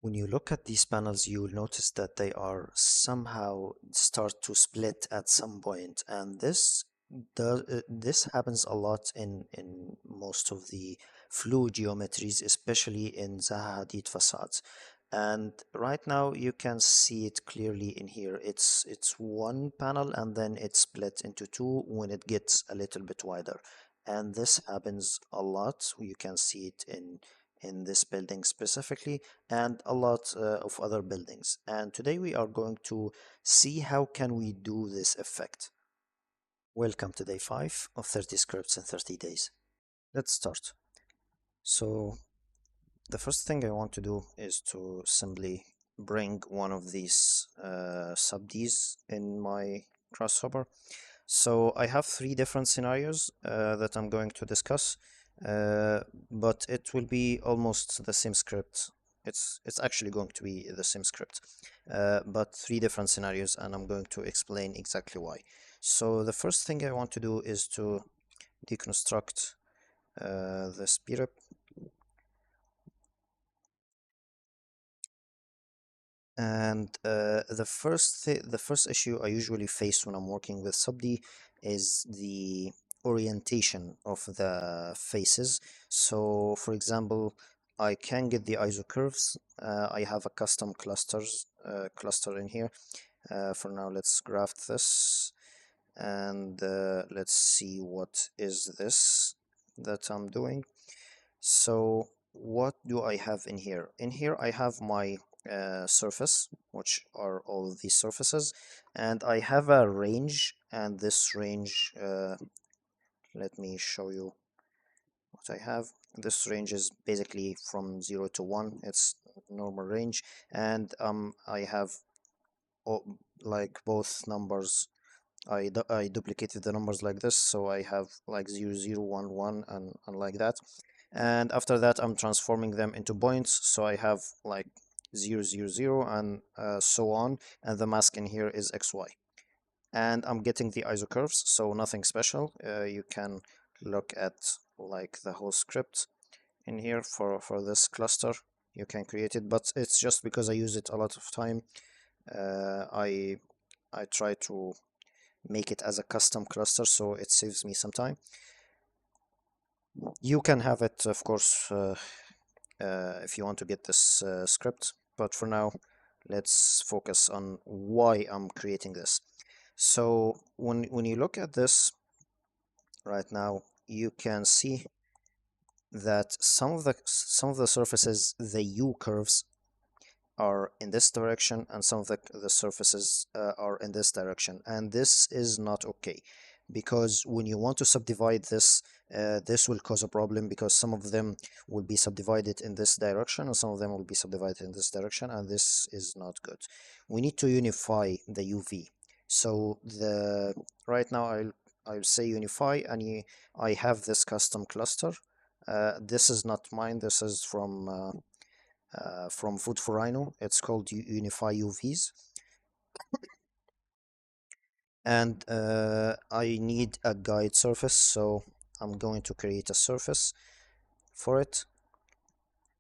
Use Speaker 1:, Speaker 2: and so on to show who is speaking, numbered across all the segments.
Speaker 1: When you look at these panels, you will notice that they are somehow start to split at some point, and this happens a lot in most of the fluid geometries, especially in Zaha Hadid facades. And right now you can see it clearly in here. It's one panel and then it's split into two when it gets a little bit wider. And this happens a lot. You can see it in this building specifically and a lot of other buildings. And today we are going to see how can we do this effect. Welcome to day 5 of 30 scripts in 30 days. Let's start. So the first thing I want to do is to simply bring one of these subds in my grasshopper. So I have 3 different scenarios that I'm going to discuss, but it will be almost the same script. It's actually going to be the same script, but 3 different scenarios, and I'm going to explain exactly why. So the first thing I want to do is to deconstruct the speedup. And the first issue I usually face when I'm working with subd is the orientation of the faces. So for example, I can get the ISO curves. I have a custom cluster in here. For now, let's graft this, and let's see what is this that I'm doing. So what do I have in here? In here I have my surface, which are all of these surfaces, and I have a range, and this range, let me show you what I have. This range is basically from 0 to 1. It's normal range, and I have like both numbers. I duplicated the numbers like this, so I have like 0, 0, 1, 1, and like that. And after that I'm transforming them into points, so I have like 0, 0, 0, and so on, and the mask in here is XY, and I'm getting the ISO curves, so nothing special. You can look at like the whole script in here for this cluster. You can create it, but it's just because I use it a lot of time. I try to make it as a custom cluster, so it saves me some time. You can have it, of course, if you want to get this script, but for now let's focus on why I'm creating this. So when you look at this right now, you can see that some of the surfaces, the U curves, are in this direction, and some of the surfaces are in this direction, and this is not okay, because when you want to subdivide this, this will cause a problem, because some of them will be subdivided in this direction and some of them will be subdivided in this direction, and this is not good. We need to unify the UV. So the right now I'll say unify, and I have this custom cluster. This is not mine, this is from Food for Rhino. It's called Unify UVs. And I need a guide surface, so I'm going to create a surface for it.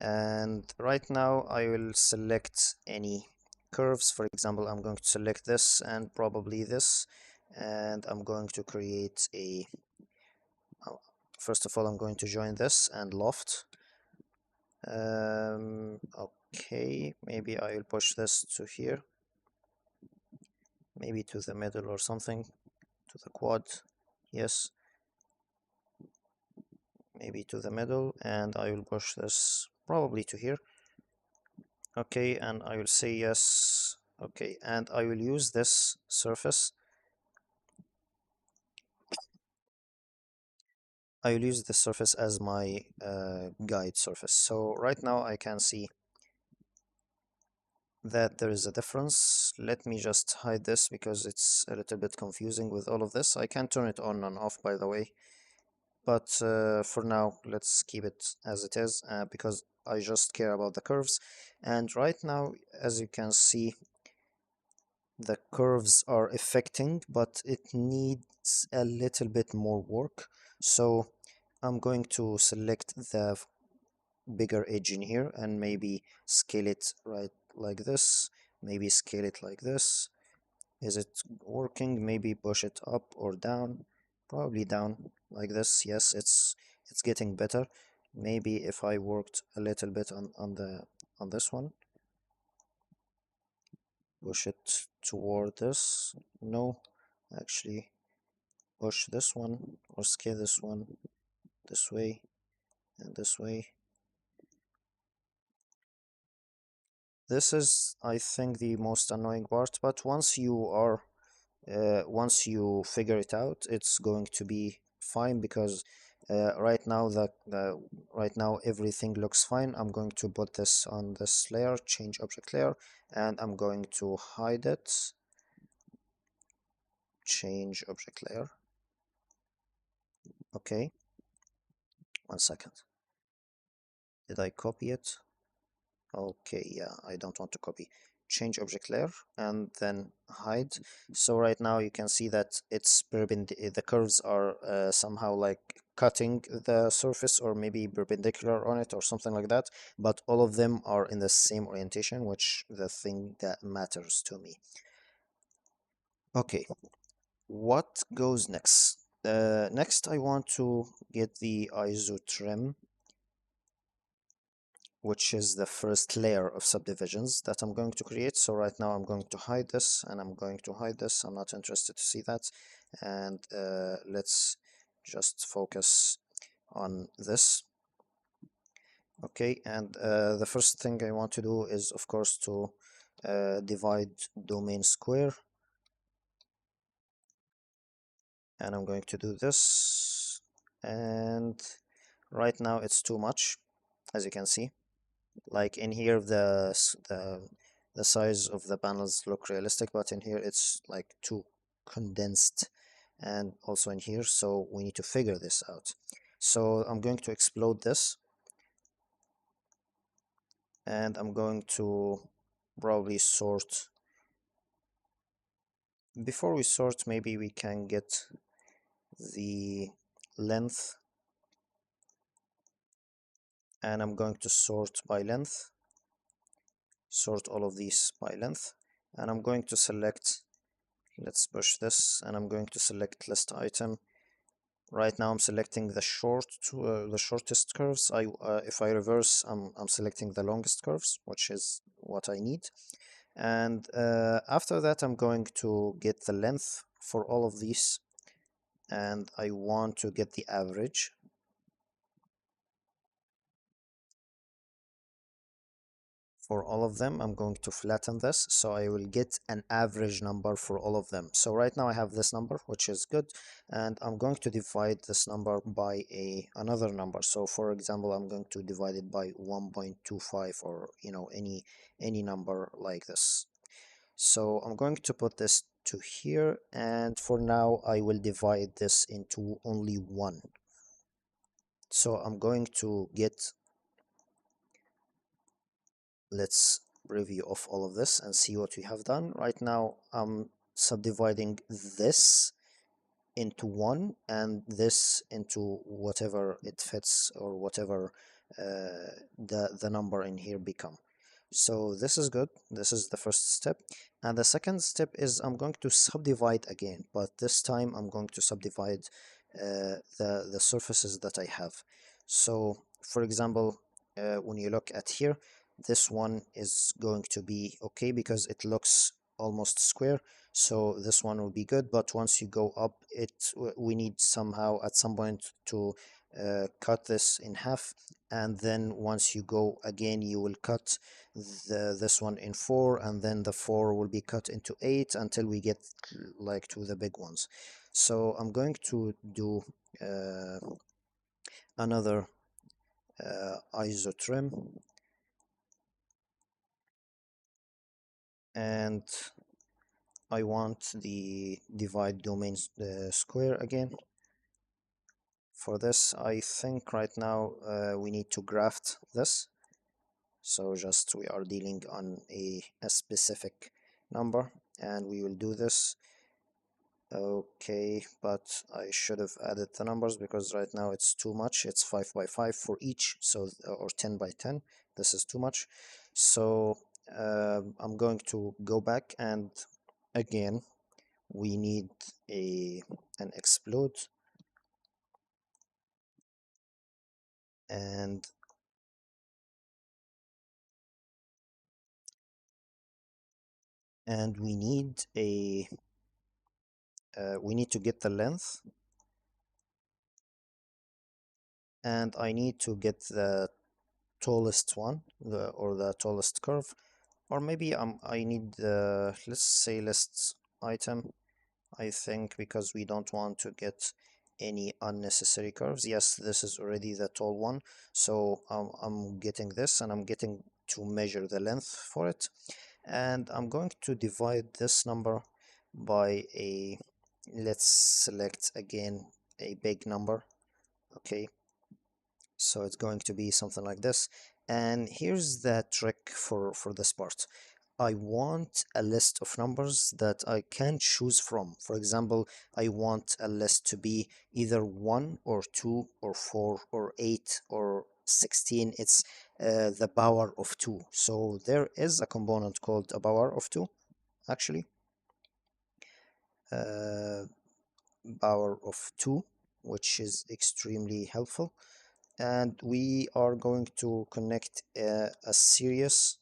Speaker 1: And right now I will select any curves. For example, I'm going to select this and probably this, and I'm going to create a first of all I'm going to join this and loft. Okay, maybe I will push this to here, maybe to the middle or something, to the quad. Yes, maybe to the middle, and I will push this probably to here. Okay, and I will say yes. Okay, and I will use this surface. I will use this surface as my guide surface. So right now I can see that there is a difference. Let me just hide this because it's a little bit confusing with all of this. I can turn it on and off, by the way, but for now let's keep it as it is, because I just care about the curves. And right now, as you can see, the curves are affecting, but it needs a little bit more work. So I'm going to select the bigger edge in here and maybe scale it right like this, maybe scale it like this. Is it working? Maybe push it up or down, probably down like this. Yes, it's getting better. Maybe if I worked a little bit on this one, push it toward this. No, actually push this one or scale this one this way and this way. This is, I think, the most annoying part, but once you figure it out, it's going to be fine because right now right now everything looks fine. I'm going to put this on this layer, change object layer, and I'm going to hide it, change object layer. Okay, 1 second. Did I copy it? Okay, yeah, I don't want to copy. Change object layer and then hide. So right now you can see that it's the curves are somehow like cutting the surface or maybe perpendicular on it or something like that, but all of them are in the same orientation, which the thing that matters to me. Okay, what goes next? Next I want to get the ISO trim, which is the first layer of subdivisions that I'm going to create. So right now I'm going to hide this and I'm going to hide this. I'm not interested to see that. And let's just focus on this. Okay, and the first thing I want to do is, of course, to divide domain square. And I'm going to do this. And right now it's too much, as you can see. Like in here the size of the panels look realistic, but in here it's like too condensed, and also in here, so we need to figure this out. So I'm going to explode this, and I'm going to probably sort. Before we sort, maybe we can get the length, and I'm going to sort by length, sort all of these by length, and I'm going to select, let's push this, and I'm going to select list item. Right now I'm selecting the the shortest curves. If I reverse, I'm selecting the longest curves, which is what I need. And after that I'm going to get the length for all of these, and I want to get the average. For all of them, I'm going to flatten this, so I will get an average number for all of them. So right now I have this number, which is good, and I'm going to divide this number by another number. So for example, I'm going to divide it by 1.25, or any number like this. So I'm going to put this to here, and for now I will divide this into only one. So I'm going to get, let's review of all of this and see what we have done. Right now I'm subdividing this into one and this into whatever it fits, or whatever the number in here become. So this is good. This is the first step. And the second step is I'm going to subdivide again, but this time I'm going to subdivide the surfaces that I have. So for example, when you look at here, this one is going to be okay because it looks almost square, so this one will be good. But once you go up, we need somehow at some point to cut this in half, and then once you go again you will cut this one in four, and then the four will be cut into eight until we get like to the big ones. So I'm going to do another ISO trim, and I want the divide domains square again. For this, I think right now we need to graft this. So just we are dealing on a specific number, and we will do this. Okay, but I should have added the numbers because right now it's too much. It's 5 by 5 for each, so or 10 by 10. This is too much. So I'm going to go back, and again we need a an explode, and we need a we need to get the length, and I need to get the tallest one, or the tallest curve, or maybe I need let's say list item, I think, because we don't want to get any unnecessary curves. Yes, this is already the tall one, so I'm getting this, and I'm getting to measure the length for it, and I'm going to divide this number by a, let's select again a big number. Okay, so it's going to be something like this. And here's the trick for this part. I want a list of numbers that I can choose from. For example, I want a list to be either 1 or 2 or 4 or 8 or 16. It's the power of 2. So there is a component called a power of 2, actually. Uh, power of 2, which is extremely helpful. And we are going to connect a series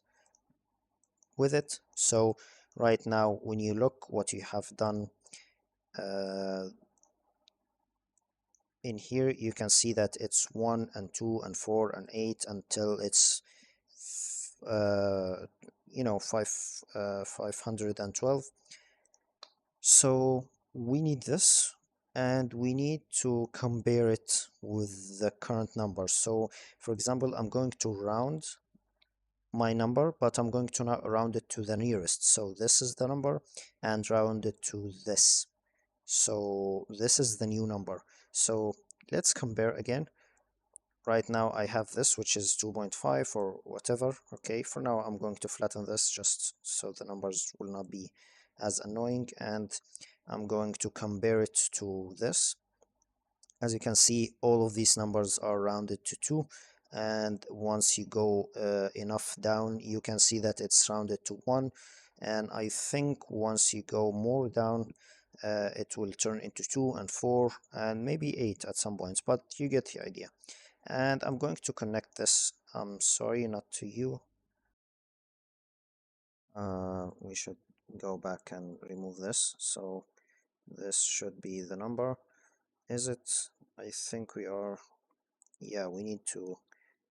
Speaker 1: with it. So right now, when you look what you have done uh, in here, you can see that it's 1 and 2 and 4 and 8 until it's uh, 512. So we need this, and we need to compare it with the current number. So for example, I'm going to round my number, but I'm going to now round it to the nearest. So this is the number, and round it to this. So this is the new number. So let's compare again. Right now I have this, which is 2.5 or whatever. Okay, for now I'm going to flatten this just so the numbers will not be as annoying, and I'm going to compare it to this. As you can see, all of these numbers are rounded to 2, and once you go enough down, you can see that it's rounded to 1, and I think once you go more down, it will turn into 2 and 4 and maybe 8 at some points, but you get the idea. And I'm going to connect this. I'm sorry, not to you. We should go back and remove this. So this should be the number. Is it? I think we are. Yeah, we need to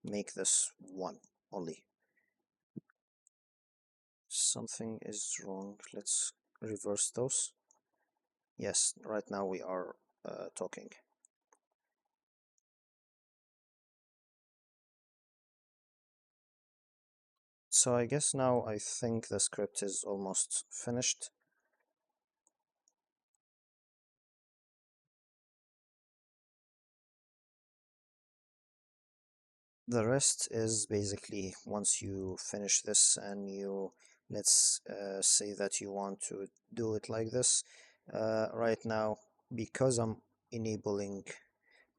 Speaker 1: make this 1 only. Something is wrong. Let's reverse those. Yes, right now we are talking. So I guess now I think the script is almost finished. The rest is basically, once you finish this and you, let's say that you want to do it like this. Right now, because I'm enabling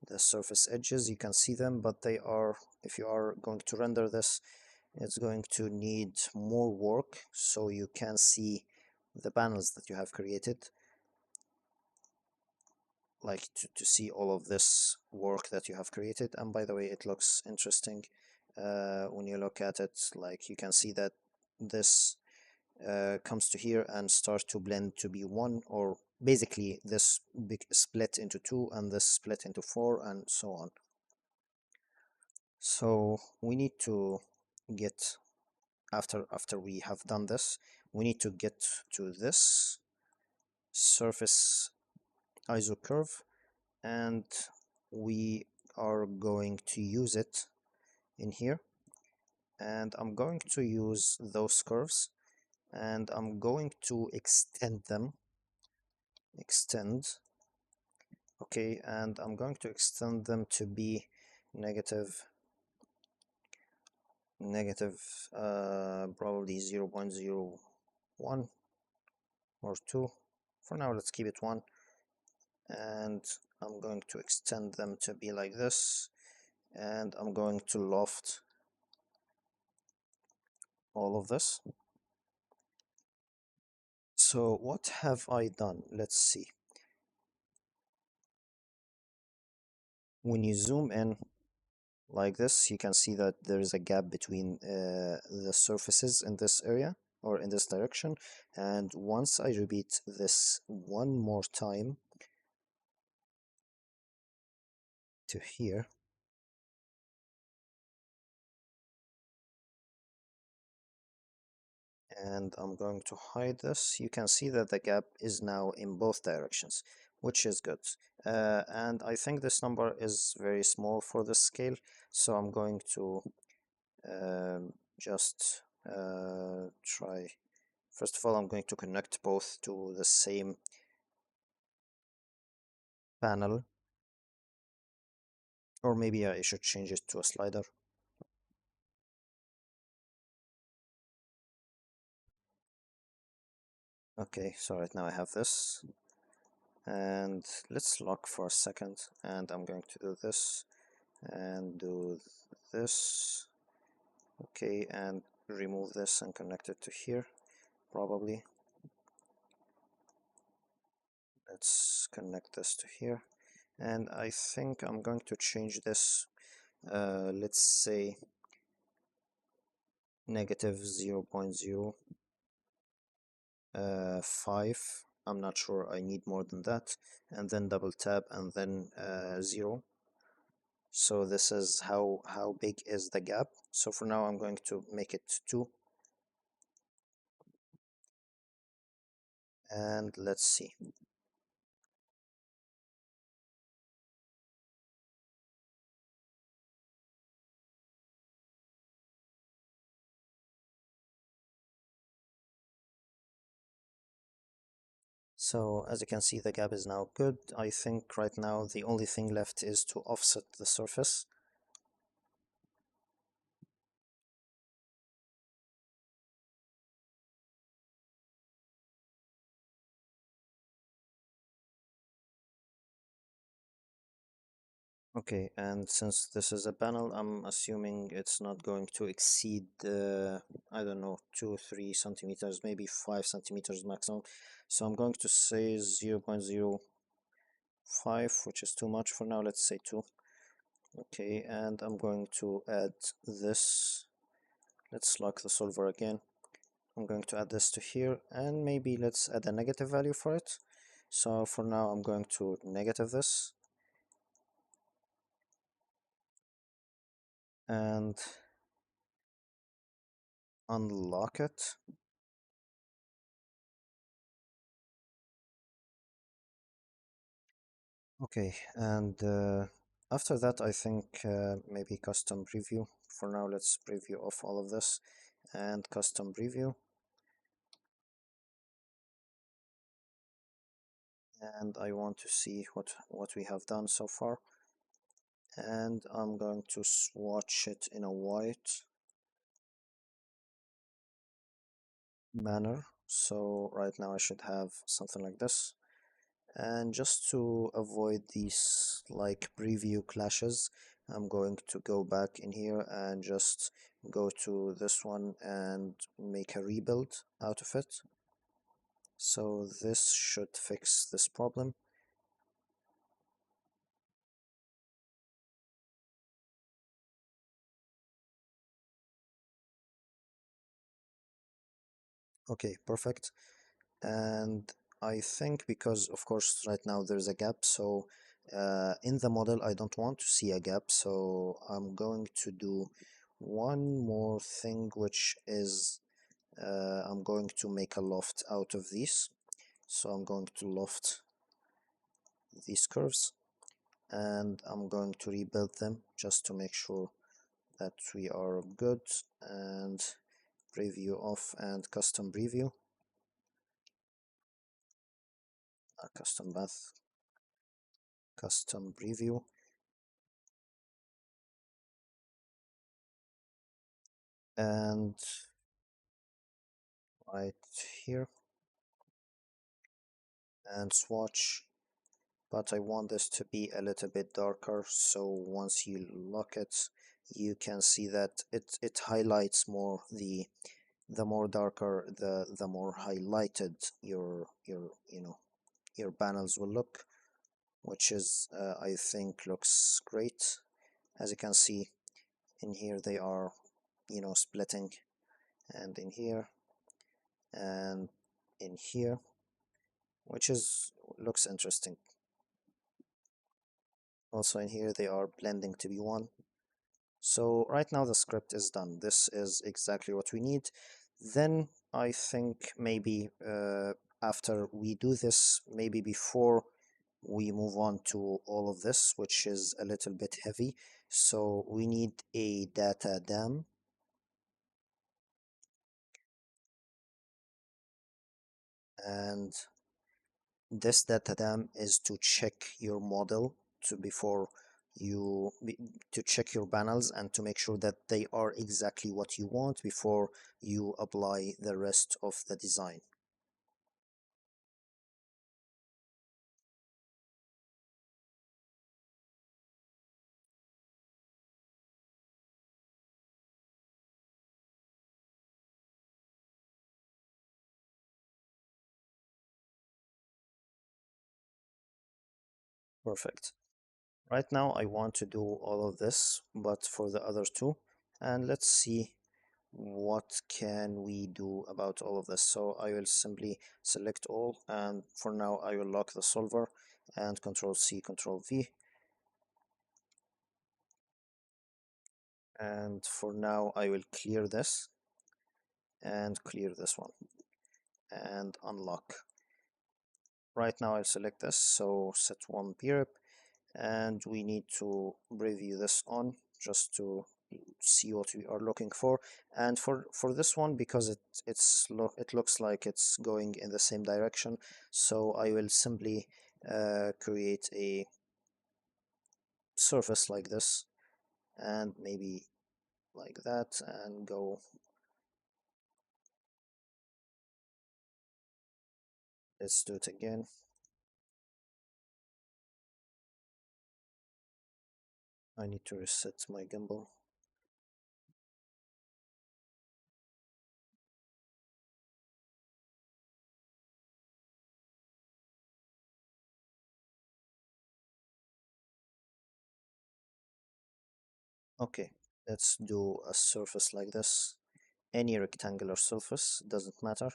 Speaker 1: the surface edges, you can see them, but they are, if you are going to render this, it's going to need more work so you can see the panels that you have created, like to see all of this work that you have created. And by the way, it looks interesting when you look at it. Like you can see that this comes to here and starts to blend to be 1, or basically this big split into 2 and this split into 4 and so on. So we need to get, after we have done this, we need to get to this surface iso curve, and we are going to use it in here, and I'm going to use those curves, and I'm going to extend them. Okay, and I'm going to extend them to be negative probably 0.01 or 2. For now, let's keep it 1. And I'm going to extend them to be like this. And I'm going to loft all of this. So what have I done? Let's see. When you zoom in like this, you can see that there is a gap between the surfaces in this area or in this direction. And once I repeat this one more time to here, and I'm going to hide this, you can see that the gap is now in both directions, which is good. And I think this number is very small for this scale, so I'm going to just try. First of all, I'm going to connect both to the same panel, or maybe I should change it to a slider. Okay, so right now I have this, and let's lock for a second, and I'm going to do this and do this. Okay, and remove this and connect it to here, probably. Let's connect this to here, and I think I'm going to change this, let's say negative 0.05. I'm not sure I need more than that, and then double tap and then 0. So this is how big is the gap. So for now I'm going to make it 2, and let's see. So as you can see, the gap is now good. I think right now the only thing left is to offset the surface. Okay, and since this is a panel, I'm assuming it's not going to exceed, I don't know, 2 or 3 centimeters, maybe 5 centimeters maximum. So I'm going to say 0.05, which is too much for now. Let's say 2. Okay, and I'm going to add this. Let's lock the solver again. I'm going to add this to here, and maybe let's add a negative value for it. So for now, I'm going to negative this. And unlock it. Okay, and after that, I think maybe custom preview. For now, let's preview off all of this and custom preview. And I want to see what we have done so far. And I'm going to swatch it in a white manner. So right now I should have something like this. And just to avoid these like preview clashes, I'm going to go back in here and just go to this one and make a rebuild out of it. So this should fix this problem. Okay, perfect. And I think because of course right now there's a gap, so in the model I don't want to see a gap, so I'm going to do one more thing, which is I'm going to make a loft out of these. So I'm going to loft these curves, and I'm going to rebuild them just to make sure that we are good. And preview off and custom preview, custom path, custom preview, and right here. and swatch, but I want this to be a little bit darker, so once you lock it, you can see that it highlights more. The more darker, the more highlighted your panels will look, which is I think looks great. As you can see in here, they are splitting, and in here and in here, which is looks interesting. Also in here they are blending to be one. So right now the script is done. This is exactly what we need. Then I think maybe after we do this, maybe before we move on to all of this, which is a little bit heavy, so we need a data dam. And this data dam is to check your model to before to check your panels and to make sure that they are exactly what you want before you apply the rest of the design. Perfect. Right now I want to do all of this, but for the other two, and let's see what can we do about all of this. So I will simply select all, and for now I will lock the solver and Control C, Control V. And for now I will clear this and clear this one and unlock. Right now I'll select this, so set one perp, and we need to preview this on just to see what we are looking for. And for this one, because it looks like it's going in the same direction, so I will simply create a surface like this, and maybe like that, and go. Let's do it again. I need to reset my gimbal. Okay, let's do a surface like this. Any rectangular surface, doesn't matter.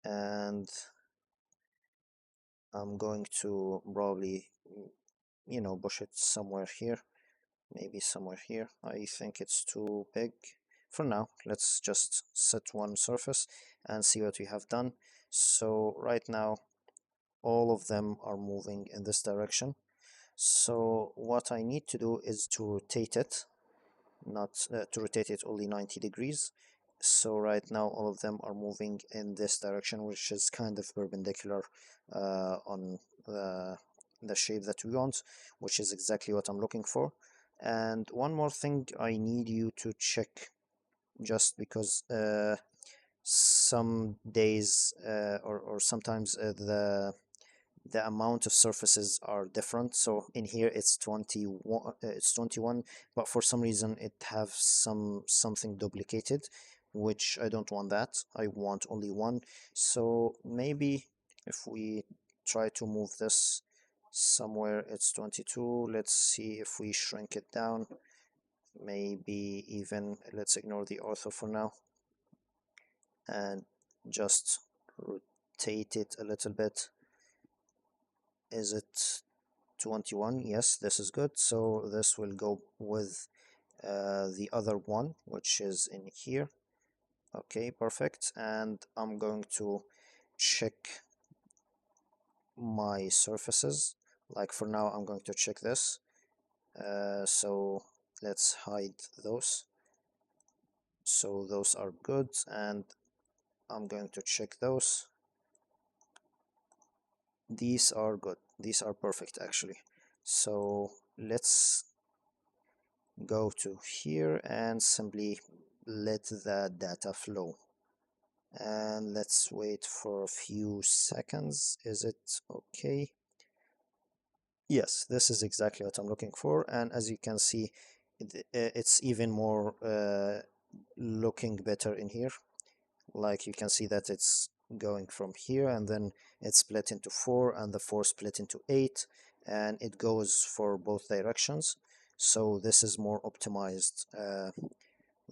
Speaker 1: And I'm going to probably, push it somewhere here. Maybe somewhere here. I think it's too big. For now, let's just set one surface and see what we have done. So right now, all of them are moving in this direction. So what I need to do is to rotate it, not to rotate it only 90 degrees. So right now all of them are moving in this direction, which is kind of perpendicular on the shape that we want, which is exactly what I'm looking for. And one more thing I need you to check, just because some days or sometimes the amount of surfaces are different. So in here it's 21, but for some reason it have something duplicated, which I don't want. That I want only one. So maybe if we try to move this somewhere, it's 22. Let's see if we shrink it down. Maybe even let's ignore the ortho for now and just rotate it a little bit. Is it 21? Yes, this is good. So this will go with the other one, which is in here. Okay, perfect. And I'm going to check my surfaces. Like for now, I'm going to check this. So let's hide those. So those are good, and I'm going to check those. These are good. These are perfect, actually. So let's go to here and simply let the data flow. And let's wait for a few seconds. Is it okay? Yes, this is exactly what I'm looking for. And as you can see, it's even more looking better in here. Like you can see that it's going from here and then it's split into four and the four split into eight and it goes for both directions. So this is more optimized.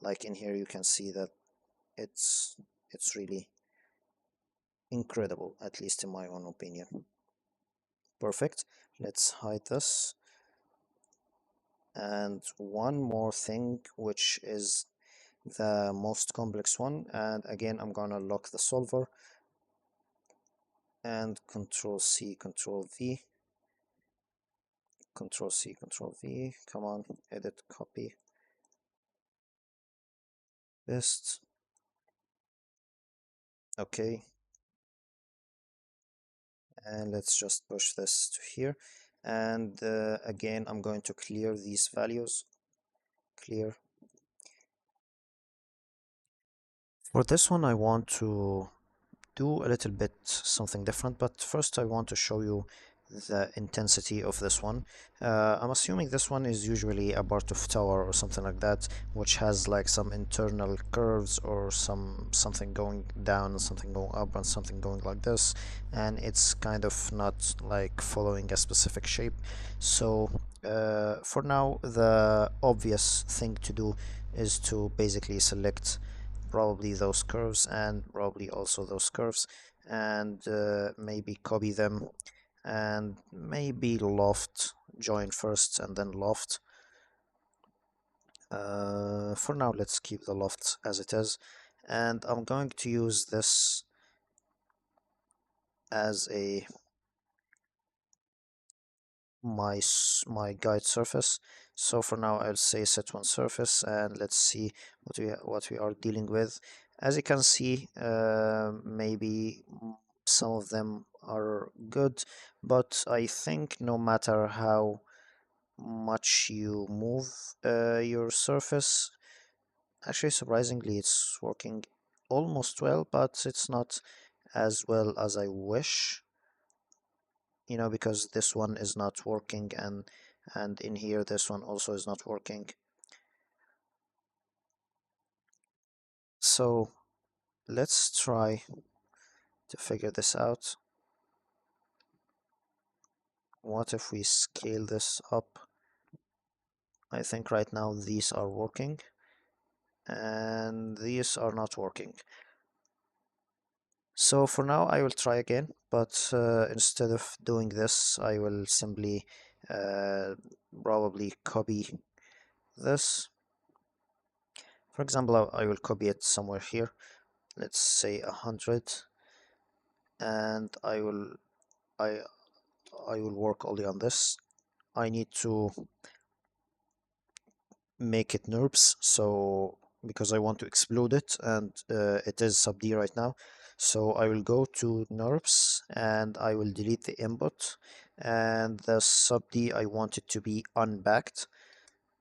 Speaker 1: Like in here you can see that it's it's really incredible, at least in my own opinion. Perfect. Let's hide this. And one more thing, which is the most complex one. And again, I'm gonna lock the solver and Control C, Control V, Control C, Control V. Come on, edit, copy, paste. Okay, and let's just push this to here. And again, I'm going to clear these values. Clear. For this one, I want to do a little bit something different, but first I want to show you the intensity of this one. I'm assuming this one is usually a part of tower or something like that, which has like some internal curves or something going down and something going up and something going like this, and it's kind of not like following a specific shape. So for now, the obvious thing to do is to basically select probably those curves and probably also those curves and maybe copy them and maybe loft join first and then loft. For now let's keep the loft as it is, and I'm going to use this as a my guide surface. So for now I'll say set one surface and let's see what we are dealing with. As you can see, maybe some of them are good, but I think no matter how much you move your surface, actually surprisingly it's working almost well, but it's not as well as I wish, you know, because this one is not working and in here this one also is not working. So let's try to figure this out. What if we scale this up? I think right now these are working and these are not working. So for now I will try again, but instead of doing this I will simply uh, probably copy this. For example, I will copy it somewhere here. Let's say 100, and I I will work only on this. I need to make it NURBS, so because I want to explode it, and it is sub D right now. So I will go to NURBS and I will delete the input, and the sub D I want it to be unbacked,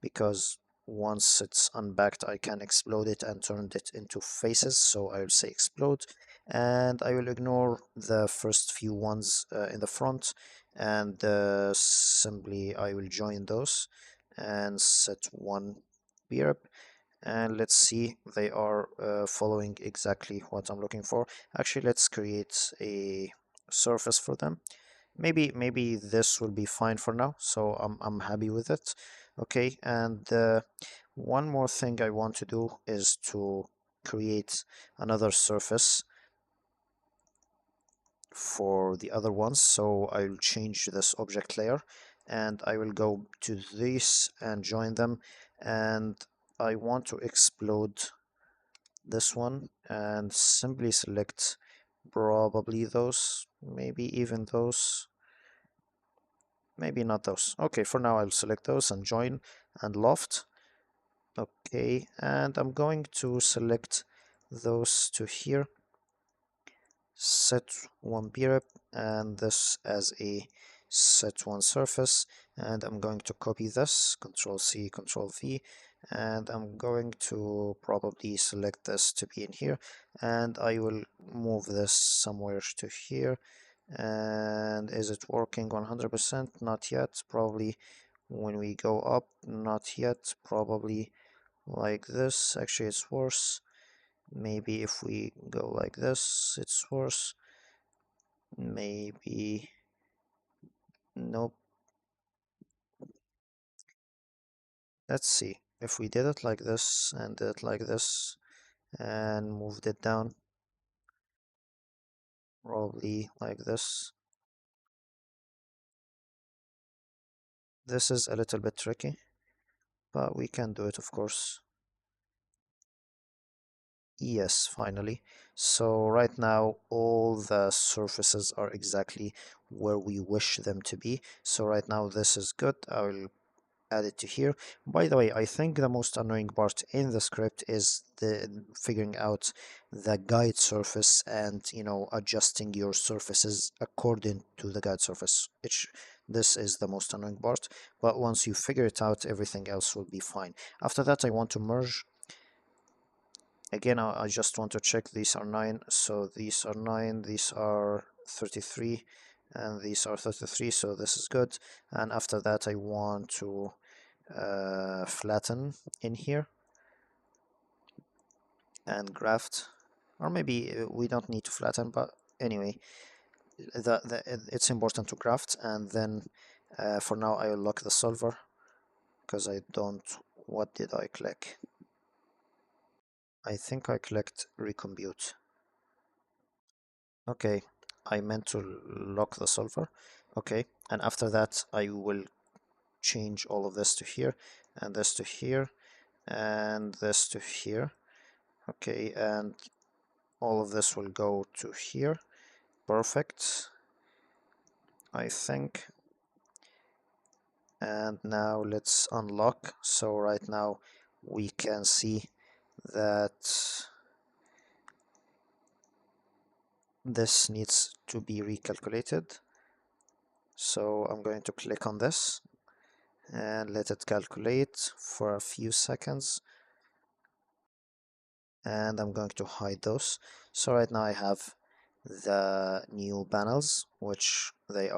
Speaker 1: because once it's unbacked I can explode it and turn it into faces. So I will say explode, and I will ignore the first few ones in the front, and simply I will join those and set one beer, and let's see, they are following exactly what I'm looking for. Actually, let's create a surface for them. Maybe this will be fine for now, so I'm happy with it. Okay, and one more thing I want to do is to create another surface for the other ones. So I'll change this object layer and I will go to this and join them, and I want to explode this one and simply select probably those, maybe even those, maybe not those. Okay, for now I'll select those and join and loft. Okay, and I'm going to select those to here, set one beer and this as a set one surface, and I'm going to copy this, Control C, Control V, and I'm going to probably select this to be in here, and I will move this somewhere to here. And is it working 100%? Not yet. Probably when we go up, not yet. Probably like this. Actually, it's worse. Maybe if we go like this, it's worse. Maybe, nope. Let's see. If we did it like this and did it like this and moved it down, probably like this. This is a little bit tricky, but we can do it, of course. Yes, finally. So right now, all the surfaces are exactly where we wish them to be. So right now, this is good. I will add it to here. By the way, I think the most annoying part in the script is the figuring out the guide surface and, adjusting your surfaces according to the guide surface. This is the most annoying part, but once you figure it out, everything else will be fine. After that, I want to merge. Again, I just want to check these are 9, so these are 9, these are 33, and these are 33, so this is good. And after that, I want to flatten in here and graft, or maybe we don't need to flatten, but anyway, it's important to graft. And then for now, I will lock the solver because I don't. What did I click? I think I clicked recompute. Okay, I meant to lock the solver. Okay, and after that I will change all of this to here, and this to here, and this to here. Okay, and all of this will go to here. Perfect, I think. And now let's unlock. So right now we can see that this needs to be recalculated. So I'm going to click on this and let it calculate for a few seconds, and I'm going to hide those. So right now I have the new panels, which they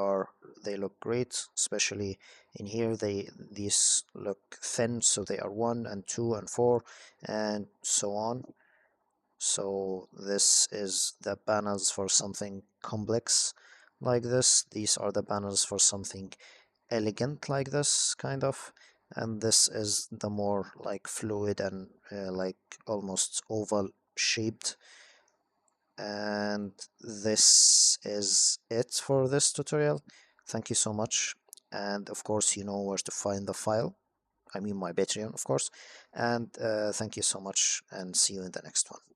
Speaker 1: look great, especially in here. These look thin, so they are 1 and 2 and 4 and so on. So this is the panels for something complex like this. These are the panels for something elegant like this, kind of. And this is the more like fluid and like almost oval shaped. And this is it for this tutorial. Thank you so much, and of course you know where to find the file. I mean my Patreon, of course. And thank you so much, and see you in the next one.